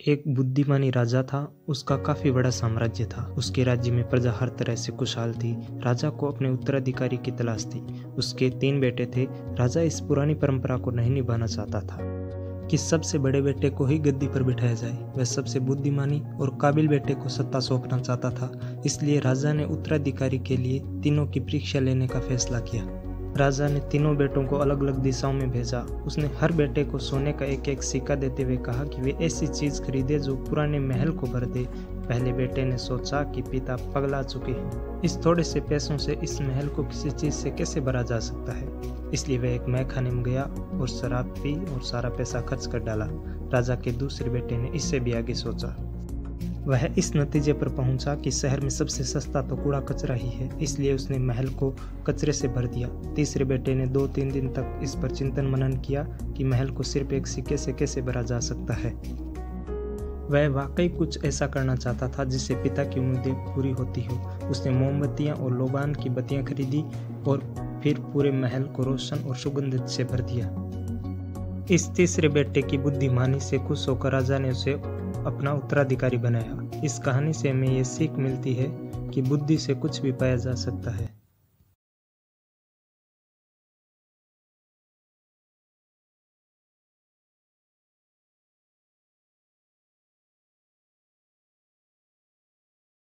एक बुद्धिमानी राजा था। उसका काफी बड़ा साम्राज्य था। उसके राज्य में प्रजा हर तरह से खुशहाल थी। राजा को अपने उत्तराधिकारी की तलाश थी। उसके 3 बेटे थे। राजा इस पुरानी परंपरा को नहीं निभाना चाहता था कि सबसे बड़े बेटे को ही गद्दी पर बिठाया जाए। वह सबसे बुद्धिमानी और काबिल बेटे को सत्ता सौंपना चाहता था। इसलिए राजा ने उत्तराधिकारी के लिए तीनों की परीक्षा लेने का फैसला किया। राजा ने तीनों बेटों को अलग अलग दिशाओं में भेजा। उसने हर बेटे को सोने का एक एक सिक्का देते हुए कहा कि वे ऐसी चीज खरीदे जो पुराने महल को भर दे। पहले बेटे ने सोचा कि पिता पगला चुके हैं, इस थोड़े से पैसों से इस महल को किसी चीज से कैसे भरा जा सकता है। इसलिए वह एक मैखाने में गया और शराब पी और सारा पैसा खर्च कर डाला। राजा के दूसरे बेटे ने इससे भी आगे सोचा। वह इस नतीजे पर पहुंचा कि शहर में सबसे सस्ता तो कूड़ा कचरा ही है। इसलिए उसने महल को कचरे से भर दिया। तीसरे बेटे ने 2-3 दिन तक इस पर चिंतन मनन किया कि महल को सिर्फ एक सिक्के से कैसे भरा जा सकता है। वह वाकई कुछ ऐसा करना चाहता था जिससे पिता की उम्मीदें पूरी होती हो। उसने मोमबत्तियां और लोबान की बत्तियां खरीदी और फिर पूरे महल को रोशन और सुगंधित से भर दिया। इस तीसरे बेटे की बुद्धिमानी से खुश होकर राजा ने उसे अपना उत्तराधिकारी बनाया। इस कहानी से हमें ये सीख मिलती है कि बुद्धि से कुछ भी पाया जा सकता है।